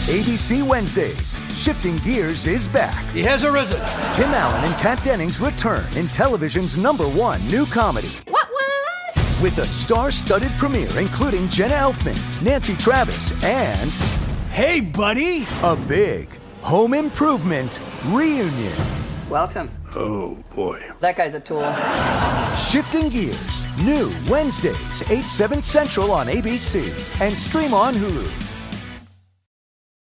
ABC Wednesdays. Shifting Gears is back. He has arisen. Tim Allen and Kat Dennings return in television's #1 new comedy. What? With a star-studded premiere including Jenna Elfman, Nancy Travis, and... Hey, buddy! a big home improvement reunion. Welcome. Oh, boy. That guy's a tool. Shifting Gears. New Wednesdays, 8, 7 Central on ABC. And stream on Hulu.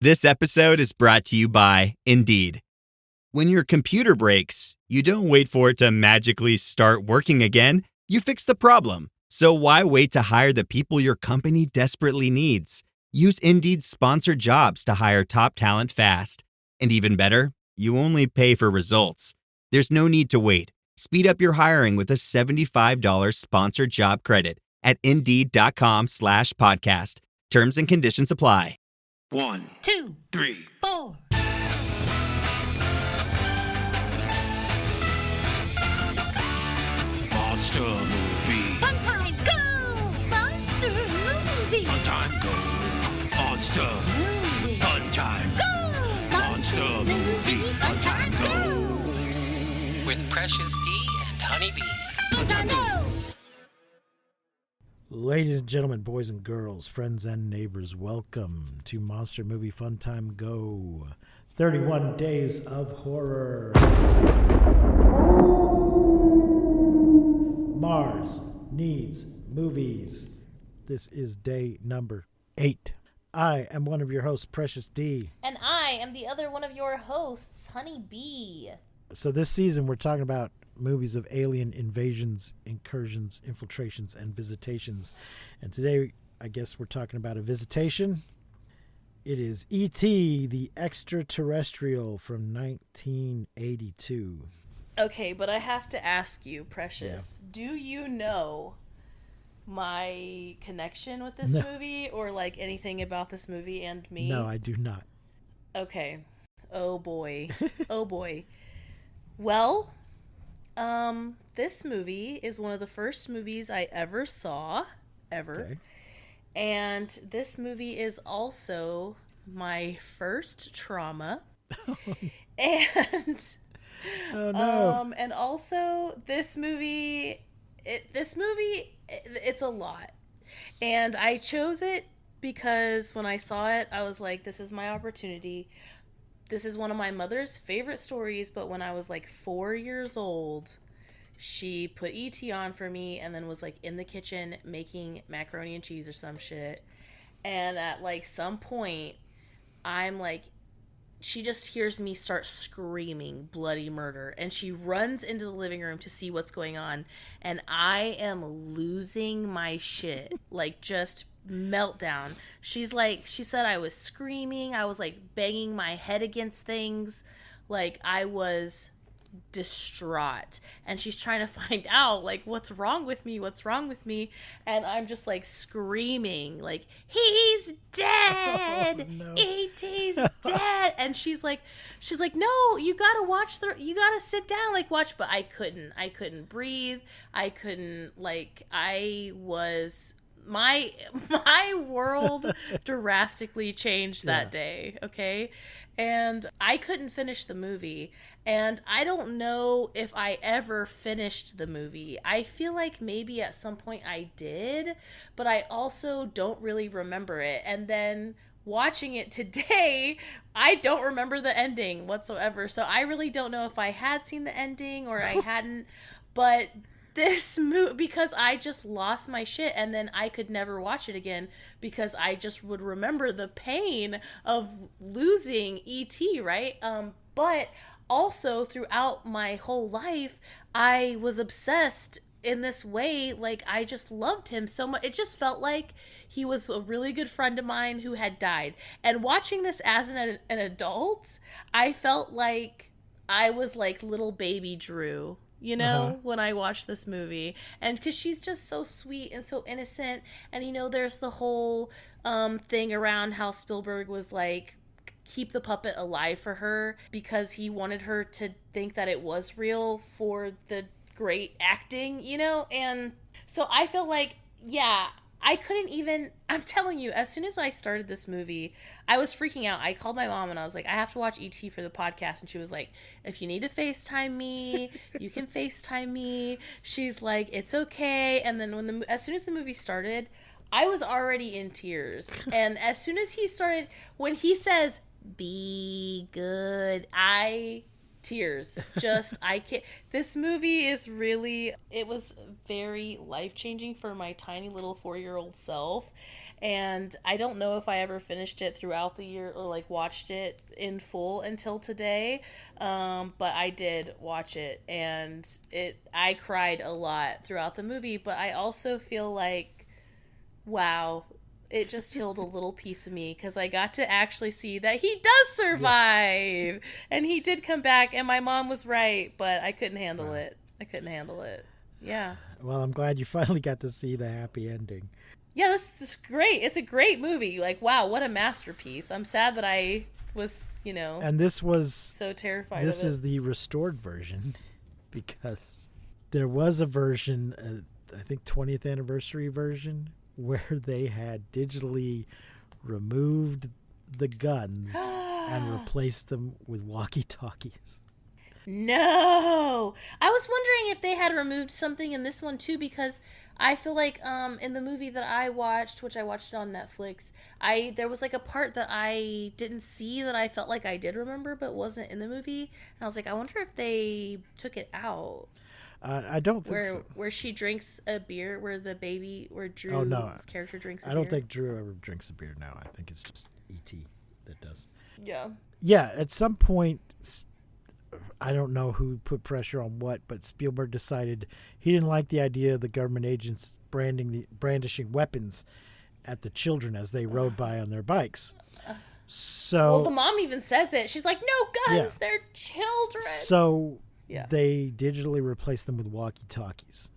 This episode is brought to you by Indeed. When your computer breaks, you don't wait for it to magically start working again. You fix the problem. So why wait to hire the people your company desperately needs? Use Indeed's sponsored jobs to hire top talent fast. And even better, you only pay for results. There's no need to wait. Speed up your hiring with a $75 sponsored job credit at Indeed.com/podcast. Terms and conditions apply. 1, 2, 3, 4. Monster movie. Fun time, go! Monster movie. Fun time, go. Monster. Movie. Fun time. Go! Monster movie. Fun time, go. With Precious D and Honey Bee. Fun time, go! Ladies and gentlemen, boys and girls, friends and neighbors, welcome to Monster Movie Fun Time Go. 31 Days of Horror. Mars needs movies. This is day number 8. I am one of your hosts, Precious D. And I am the other one of your hosts, Honey Bee. So this season we're talking about movies of alien invasions, incursions, infiltrations, and visitations. And today, I guess we're talking about a visitation. It is E.T., the Extra-Terrestrial from 1982. Okay, but I have to ask you, Precious, do you know my connection with this movie or like anything about this movie and me? No, I do not. Okay. Oh boy. Oh boy. Well, this movie is one of the first movies I ever saw, ever. Okay. And this movie is also my first trauma. And Oh no. and also this movie it's a lot. And I chose it because when I saw it, I was like, this is my opportunity. This is one of my mother's favorite stories, but when I was like 4 years old, she put E.T. on for me and then was like in the kitchen making macaroni and cheese or some shit. And at like some point, I'm like, she just hears me start screaming bloody murder. And she runs into the living room to see what's going on. And I am losing my shit. Like just meltdown. She said I was screaming. I was like banging my head against things. Like I was distraught, and she's trying to find out like what's wrong with me, and I'm just like screaming like, he's dead. Oh, no. E.T.'s dead. And she's like, no, you gotta sit down, like watch. But I couldn't breathe. I was my world drastically changed that day. Okay. And I couldn't finish the movie. And I don't know if I ever finished the movie. I feel like maybe at some point I did, but I also don't really remember it. And then watching it today, I don't remember the ending whatsoever. So I really don't know if I had seen the ending or I hadn't. But this movie, because I just lost my shit, and then I could never watch it again because I just would remember the pain of losing E.T., right? But also throughout my whole life, I was obsessed in this way. Like I just loved him so much. It just felt like he was a really good friend of mine who had died. And watching this as an adult, I felt like I was like little baby Drew, you know, when I watched this movie. And because she's just so sweet and so innocent. And, you know, there's the whole thing around how Spielberg was like, keep the puppet alive for her because he wanted her to think that it was real for the great acting, you know? And so I feel like, yeah, I couldn't even, I'm telling you, as soon as I started this movie, I was freaking out. I called my mom and I was like, I have to watch E.T. for the podcast. And she was like, if you need to FaceTime me, you can FaceTime me. She's like, it's okay. And then as soon as the movie started, I was already in tears. And as soon as when he says, be good, tears. I can't. This movie is really, it was very life-changing for my tiny little 4-year-old self. And I don't know if I ever finished it throughout the year or like watched it in full until today. But I did watch it, and I cried a lot throughout the movie, but I also feel like, wow, it just healed a little piece of me because I got to actually see that he does survive. Yes. And he did come back, and my mom was right, but I couldn't handle it. Yeah. Well, I'm glad you finally got to see the happy ending. Yeah, this is great. It's a great movie. Like, wow, what a masterpiece. I'm sad that I was, and this was so terrified This of it. is the restored version, because there was a version, I think 20th anniversary version, where they had digitally removed the guns and replaced them with walkie-talkies. No! I was wondering if they had removed something in this one too, because I feel like in the movie that I watched, which I watched it on Netflix, there was like a part that I didn't see that I felt like I did remember but wasn't in the movie. And I was like, I wonder if they took it out. I don't think so. Where she drinks a beer, where Drew's character drinks a beer. I don't think Drew ever drinks a beer now. I think it's just E.T. that does. Yeah. Yeah, at some point, I don't know who put pressure on what, but Spielberg decided he didn't like the idea of the government agents brandishing weapons at the children as they rode by on their bikes. So, the mom even says it. She's like, no guns, they're children. So... Yeah. They digitally replaced them with walkie-talkies.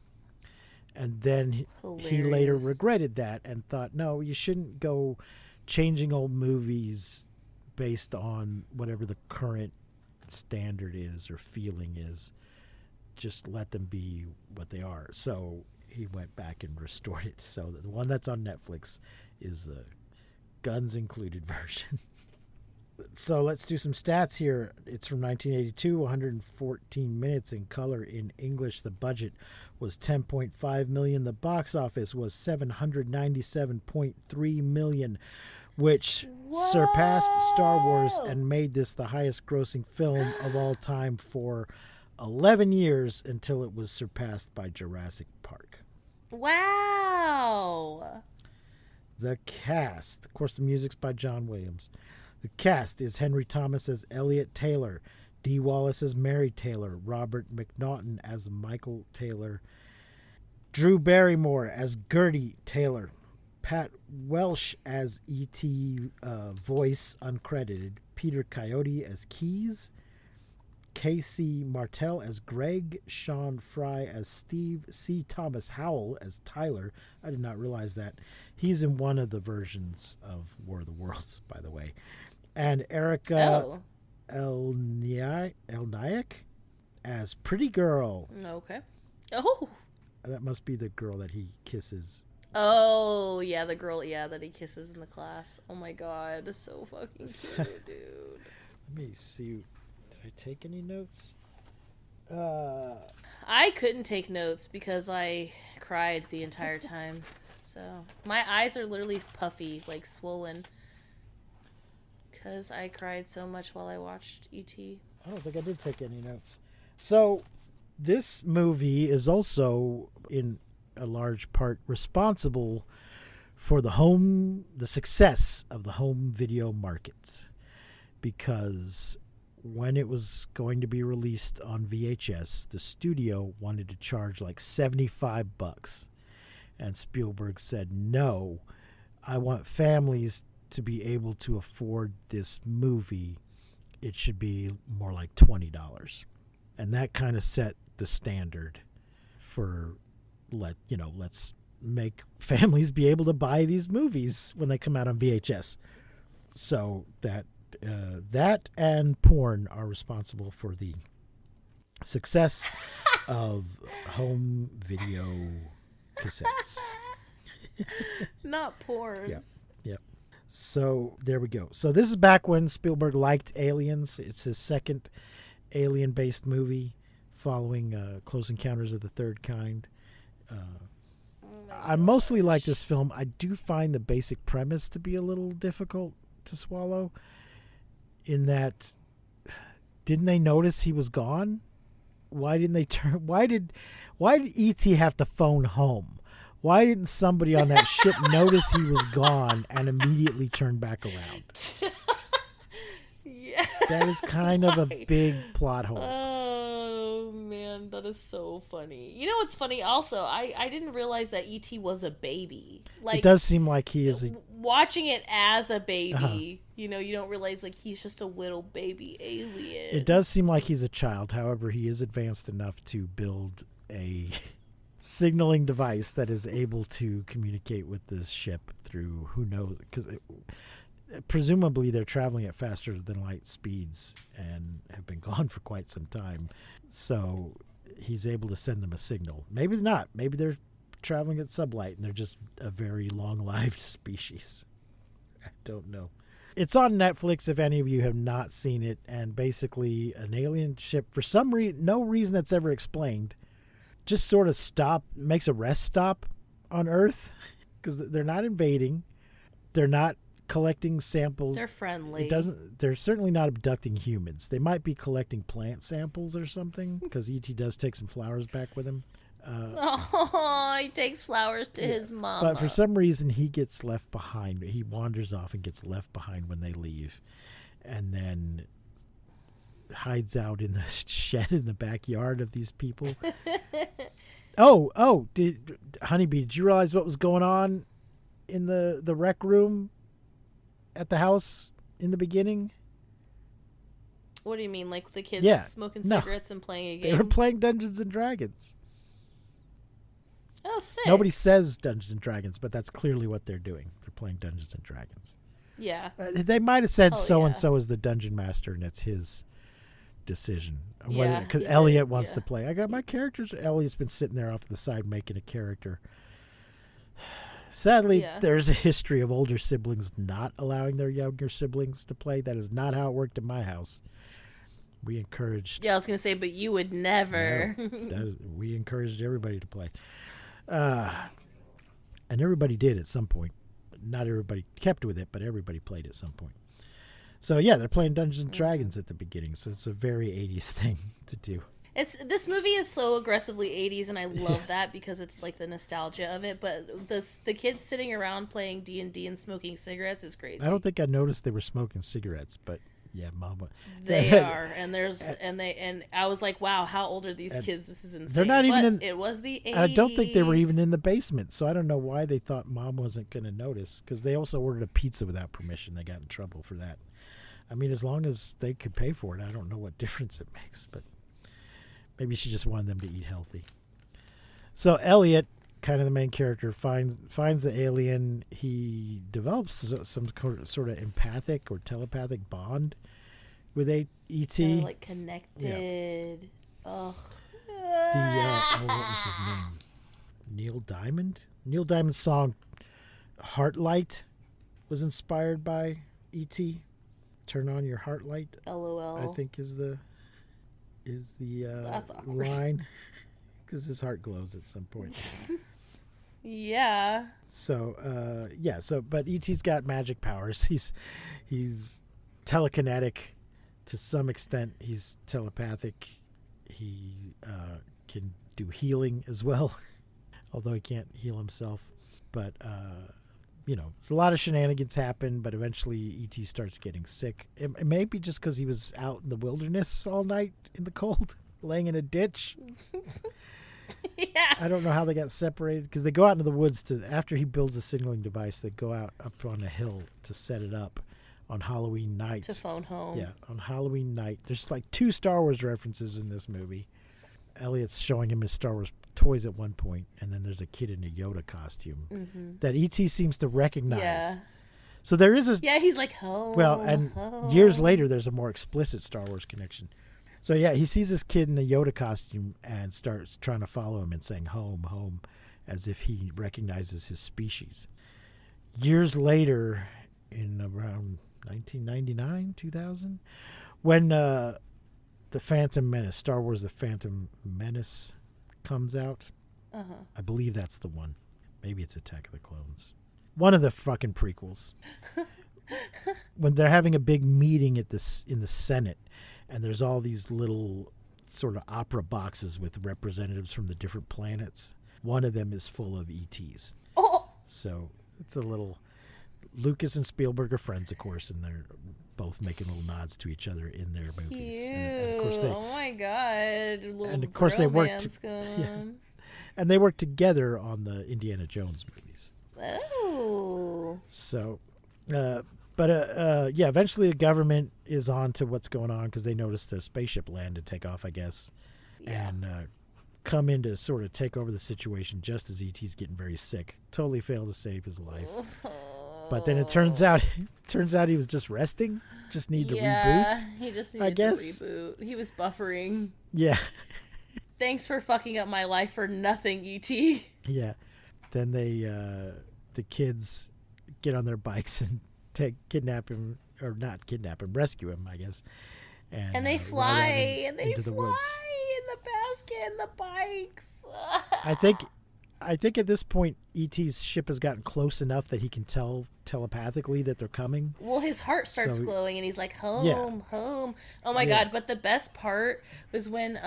And then he later regretted that and thought, no, you shouldn't go changing old movies based on whatever the current standard is or feeling is. Just let them be what they are. So he went back and restored it. So the one that's on Netflix is the guns included version. So let's do some stats here. It's from 1982, 114 minutes in color in English. The budget was $10.5 million. The box office was $797.3 million, which surpassed Star Wars and made this the highest grossing film of all time for 11 years until it was surpassed by Jurassic Park. Wow. The cast. Of course, the music's by John Williams. The cast is Henry Thomas as Elliot Taylor, Dee Wallace as Mary Taylor, Robert McNaughton as Michael Taylor, Drew Barrymore as Gertie Taylor, Pat Welsh as E.T. Voice uncredited, Peter Coyote as Keys, Casey Martell as Greg, Sean Fry as Steve, C. Thomas Howell as Tyler. I did not realize that. He's in one of the versions of War of the Worlds, by the way. And Erica Elniak as Pretty Girl. Okay. Oh. That must be the girl that he kisses. Oh, yeah, the girl, that he kisses in the class. Oh my god, it's so fucking cute, dude. Let me see. Did I take any notes? I couldn't take notes because I cried the entire time. So my eyes are literally puffy, like swollen. Because I cried so much while I watched E.T. I don't think I did take any notes. So, this movie is also, in a large part, responsible for the success of the home video market. Because when it was going to be released on VHS, the studio wanted to charge like $75. And Spielberg said, no, I want families to be able to afford this movie. It should be more like $20. And that kind of set the standard for let's make families be able to buy these movies when they come out on VHS. So that and porn are responsible for the success of home video cassettes. Not porn. Yeah. Yep. So there we go. So this is back when Spielberg liked Aliens. It's his second alien-based movie following Close Encounters of the Third Kind. I mostly like this film. I do find the basic premise to be a little difficult to swallow in that didn't they notice he was gone? Why didn't they turn why did E.T. have to phone home? Why didn't somebody on that ship notice he was gone and immediately turn back around? Yeah. That is kind of a big plot hole. Oh man, that is so funny. You know what's funny? Also, I didn't realize that E.T. was a baby. Like, It does seem like he is watching it as a baby. You know, you don't realize like he's just a little baby alien. It does seem like he's a child. However, he is advanced enough to build a signaling device that is able to communicate with this ship through who knows, because presumably they're traveling at faster than light speeds and have been gone for quite some time. So he's able to send them a signal. Maybe not. Maybe they're traveling at sublight and they're just a very long-lived species. I don't know. It's on Netflix if any of you have not seen it, and basically an alien ship, for some reason, no reason that's ever explained, just sort of makes a rest stop on Earth because they're not invading. They're not collecting samples. They're friendly. They're certainly not abducting humans. They might be collecting plant samples or something because E.T. does take some flowers back with him. He takes flowers to his mom. But for some reason, he gets left behind. He wanders off and gets left behind when they leave, and then hides out in the shed in the backyard of these people. Honeybee, did you realize what was going on in the rec room at the house in the beginning? What do you mean, like the kids smoking cigarettes and playing a game? They were playing Dungeons and Dragons. Oh, sick. Nobody says Dungeons and Dragons, but that's clearly what they're doing. They're playing Dungeons and Dragons. Yeah. They might have said so-and-so is the dungeon master, and it's his decision. Yeah. Because Elliot wants to play. I got my characters. Elliot's been sitting there off to the side making a character. Sadly, there's a history of older siblings not allowing their younger siblings to play. That is not how it worked in my house. We encouraged... Yeah, I was going to say, but you would never. No, we encouraged everybody to play. And everybody did at some point. Not everybody kept with it, but everybody played at some point. So yeah, they're playing Dungeons and Dragons at the beginning, so it's a very 80s thing to do. This movie is so aggressively 80s, and I love that because it's like the nostalgia of it. But the kids sitting around playing D&D and smoking cigarettes is crazy. I don't think I noticed they were smoking cigarettes, but yeah, Mama. They are, and I was like, wow, how old are these kids? This is insane. They're not even it was the 80s. I don't think they were even in the basement, so I don't know why they thought Mom wasn't going to notice. Because they also ordered a pizza without permission. They got in trouble for that. I mean, as long as they could pay for it, I don't know what difference it makes, but maybe she just wanted them to eat healthy. So Elliot, kind of the main character, finds the alien. He develops some sort of empathic or telepathic bond with E.T. Like connected. Yeah. Oh. What was his name? Neil Diamond? Neil Diamond's song Heartlight was inspired by E.T. Turn on your heart light. LOL. I think is the That's awkward. line, because his heart glows at some point. Yeah. So but E.T.'s got magic powers. He's telekinetic to some extent. He's telepathic. He can do healing as well, although he can't heal himself. But a lot of shenanigans happen, but eventually E.T. starts getting sick. It may be just because he was out in the wilderness all night in the cold, laying in a ditch. Yeah. I don't know how they got separated, because they go out into the woods after he builds the signaling device, they go out up on a hill to set it up on Halloween night. To phone home. Yeah, on Halloween night. There's like 2 Star Wars references in this movie. Elliot's showing him his Star Wars toys at one point, and then there's a kid in a Yoda costume that E.T. seems to recognize. Yeah. So there is he's like, home. Well, and years later, there's a more explicit Star Wars connection. So yeah, he sees this kid in a Yoda costume and starts trying to follow him and saying home, home. as if he recognizes his species. Years later, in around 1999, 2000, when the Phantom Menace, Star Wars The Phantom Menace comes out, I believe that's the one. Maybe it's Attack of the Clones. One of the fucking prequels. When they're having a big meeting in the Senate, and there's all these little sort of opera boxes with representatives from the different planets. One of them is full of ETs. Oh! So it's a little... Lucas and Spielberg are friends, of course, and they're both making little nods to each other in their movies. Cute. And of course Oh my god. And of course they worked. Going Yeah. on. And they worked together on the Indiana Jones movies. Oh. So, eventually the government is on to what's going on because they noticed the spaceship land and take off, I guess, and come in to sort of take over the situation just as E.T.'s getting very sick. Totally failed to save his life. But then it turns out he was just resting, just needed to reboot. He just needed to reboot. He was buffering. Yeah. Thanks for fucking up my life for nothing, E.T. Yeah. Then the kids get on their bikes and kidnap him, or not kidnap him, rescue him, I guess. And they fly, into the woods. in the basket and the bikes. I think at this point, E.T.'s ship has gotten close enough that he can tell telepathically that they're coming. Well, his heart starts glowing, and he's like, home, home. Oh, my God. But the best part was when,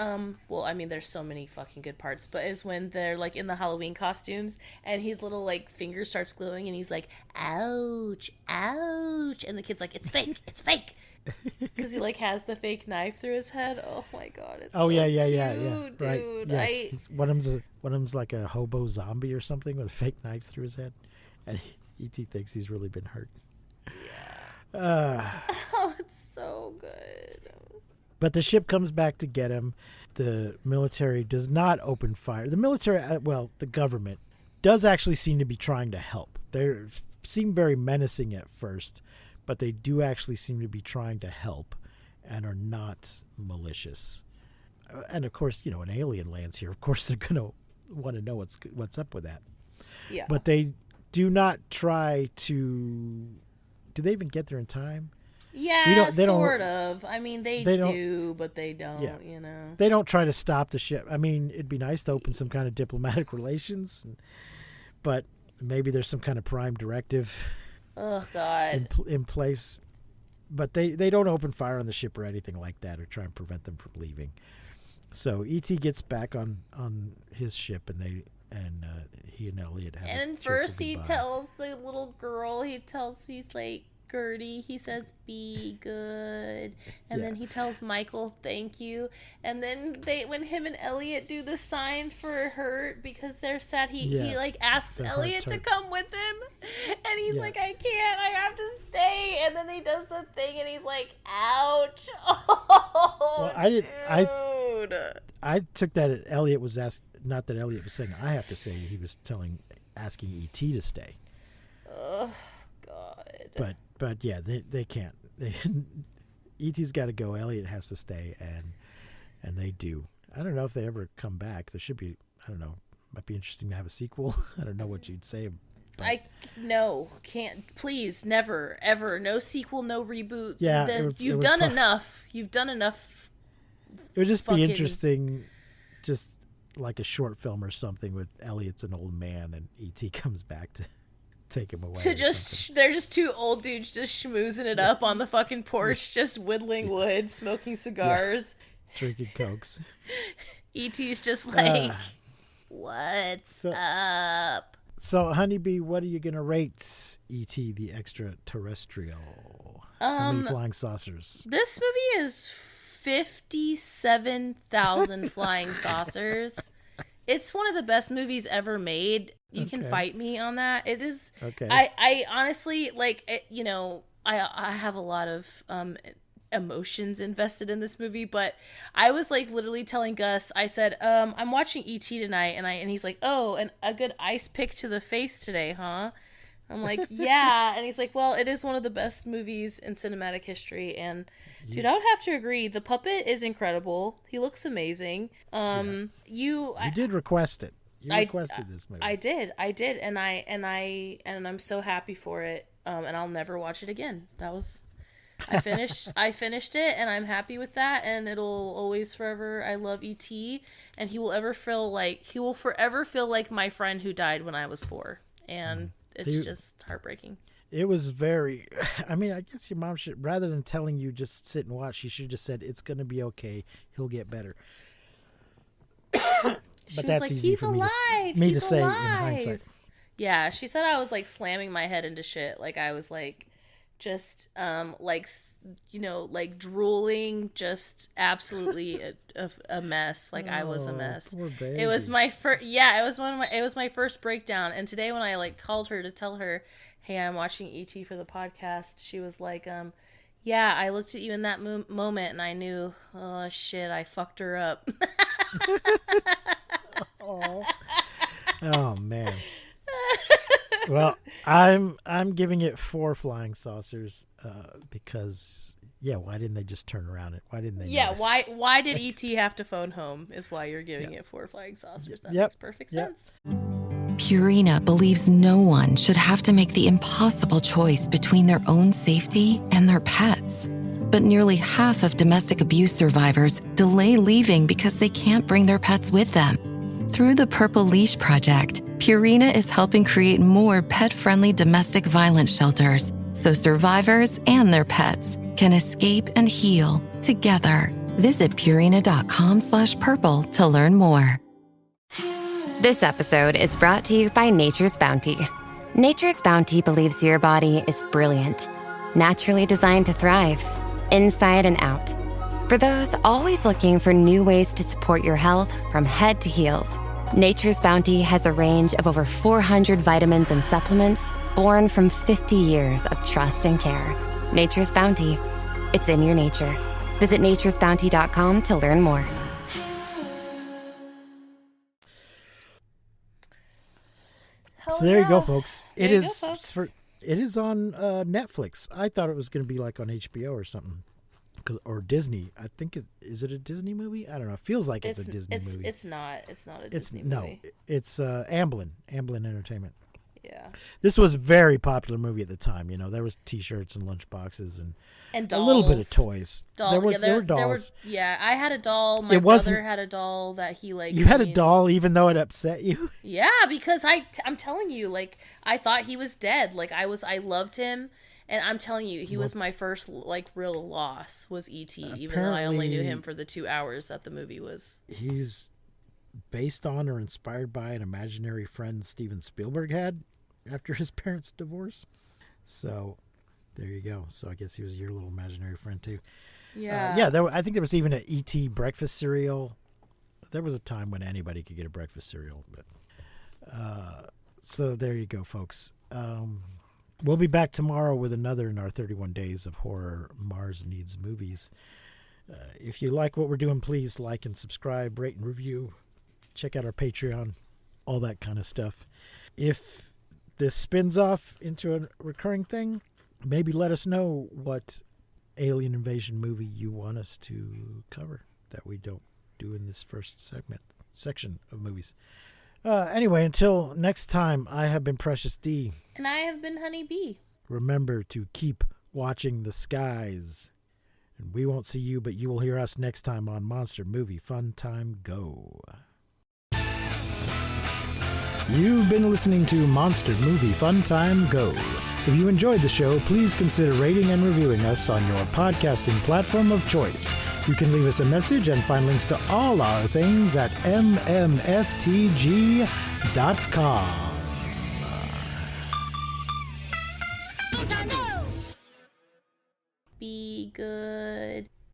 there's so many fucking good parts, but is when they're, like, in the Halloween costumes, and his little, like, finger starts glowing, and he's like, ouch, ouch. And the kid's like, it's fake, it's fake. Because he, like, has the fake knife through his head. Oh, my God. It's so yeah, cute, dude. Right. Yes. One of them's like a hobo zombie or something with a fake knife through his head. And E.T. thinks he's really been hurt. Yeah. Oh, it's so good. But the ship comes back to get him. The military does not open fire. The military, the government, does actually seem to be trying to help. They seem very menacing at first, but they do actually seem to be trying to help and are not malicious. And of course, an alien lands here. Of course, they're going to want to know what's up with that. Yeah. But they do not try to... Do they even get there in time? Yeah, sort of. I mean, they do, but they don't, They don't try to stop the ship. I mean, it'd be nice to open some kind of diplomatic relations, but maybe there's some kind of prime directive... Oh, God. In place. But they don't open fire on the ship or anything like that or try and prevent them from leaving. So E.T. gets back on his ship, and he and Elliot have And first he tells the little girl, he's like, Gertie, he says, be good. And then he tells Michael, thank you. And then when him and Elliot do the sign for hurt because they're sad, he like asks Elliot to come with him. And he's like, I can't, I have to stay. And then he does the thing and he's like, ouch. Oh, I took that Elliot was not that Elliot was saying I have to say, he was asking E.T. to stay. Oh, God. But yeah, they can't. E.T.'s got to go. Elliot has to stay, and they do. I don't know if they ever come back. There should be. I don't know. Might be interesting to have a sequel. I don't know what you'd say. Can't. Please, never, ever. No sequel, no reboot. Yeah, you've done enough. You've done enough. It would just be interesting, just like a short film or something with Elliot's an old man and E.T. comes back to take him away. They're just two old dudes just schmoozing it up on the fucking porch, just whittling wood, smoking cigars, drinking cokes. E.T.'s just like, what's up? So, Honeybee, what are you gonna rate E.T. the Extra-Terrestrial? How many flying saucers? This movie is 57,000 flying saucers. It's one of the best movies ever made. You can fight me on that. It is. Okay. I honestly I have a lot of emotions invested in this movie, but I was like literally telling Gus, I said, I'm watching E.T. tonight, and he's like, oh, and a good ice pick to the face today, huh? I'm like, yeah. And he's like, well, it is one of the best movies in cinematic history. And dude, I would have to agree. The puppet is incredible. He looks amazing. You did request it. You requested this movie. I did, and I'm so happy for it. And I'll never watch it again. I finished it, and I'm happy with that. And it'll always forever. I love E.T. and he will forever feel like my friend who died when I was 4, and it's just heartbreaking. It was very. I mean, I guess your mom should, rather than telling you just sit and watch, she should have just said it's gonna be okay. He'll get better. She But was that's like, easy he's for alive. me to He's say in alive. hindsight. Yeah, she said I was like slamming my head into shit. Like I was like, just like like drooling, just absolutely a mess. Like I was a mess. Poor baby. It was my first. Yeah, it was my first breakdown. And today when I like called her to tell her, hey, I'm watching E.T. for the podcast, she was like, yeah, I looked at you in that moment and I knew, oh shit, I fucked her up. Oh man. Well, I'm giving it 4 flying saucers because why didn't they just turn around it? Why didn't they? Yeah, notice? why did E.T. have to phone home? Is why you're giving it 4 flying saucers. That makes perfect sense. Purina believes no one should have to make the impossible choice between their own safety and their pets. But nearly half of domestic abuse survivors delay leaving because they can't bring their pets with them. Through the Purple Leash Project, Purina is helping create more pet-friendly domestic violence shelters so survivors and their pets can escape and heal together. Visit Purina.com/purple to learn more. This episode is brought to you by Nature's Bounty. Nature's Bounty believes your body is brilliant, naturally designed to thrive, inside and out. For those always looking for new ways to support your health from head to heels, Nature's Bounty has a range of over 400 vitamins and supplements born from 50 years of trust and care. Nature's Bounty. It's in your nature. Visit naturesbounty.com to learn more. So there you go, folks. There you go, folks. It is on Netflix. I thought it was going to be like on HBO or something, or Disney. I think is it a Disney movie? I don't know. It feels like it's a Disney movie. It's not. It's not a Disney movie. No, it's Amblin Entertainment. Yeah. This was a very popular movie at the time. You know, there was T-shirts and lunchboxes and dolls. A little bit of toys. There were dolls. I had a doll. My brother had a doll that he like. You had a doll even though it upset you? Yeah, because I'm telling you, like, I thought he was dead. Like, I loved him. And I'm telling you, he was my first, like, real loss was E.T., even though I only knew him for the 2 hours that the movie was. He's based on or inspired by an imaginary friend Steven Spielberg had after his parents' divorce. So, there you go. So, I guess he was your little imaginary friend, too. Yeah. I think there was even an E.T. breakfast cereal. There was a time when anybody could get a breakfast cereal. But so, there you go, folks. We'll be back tomorrow with another in our 31 Days of Horror Mars Needs Movies. If you like what we're doing, please like and subscribe, rate and review. Check out our Patreon, all that kind of stuff. If this spins off into a recurring thing, maybe let us know what alien invasion movie you want us to cover that we don't do in this first section of movies. Anyway, until next time, I have been Precious D. And I have been Honey Bee. Remember to keep watching the skies. And we won't see you, but you will hear us next time on Monster Movie Fun Time Go. You've been listening to Monster Movie Fun Time Go. If you enjoyed the show, please consider rating and reviewing us on your podcasting platform of choice. You can leave us a message and find links to all our things at mmftg.com. Be good.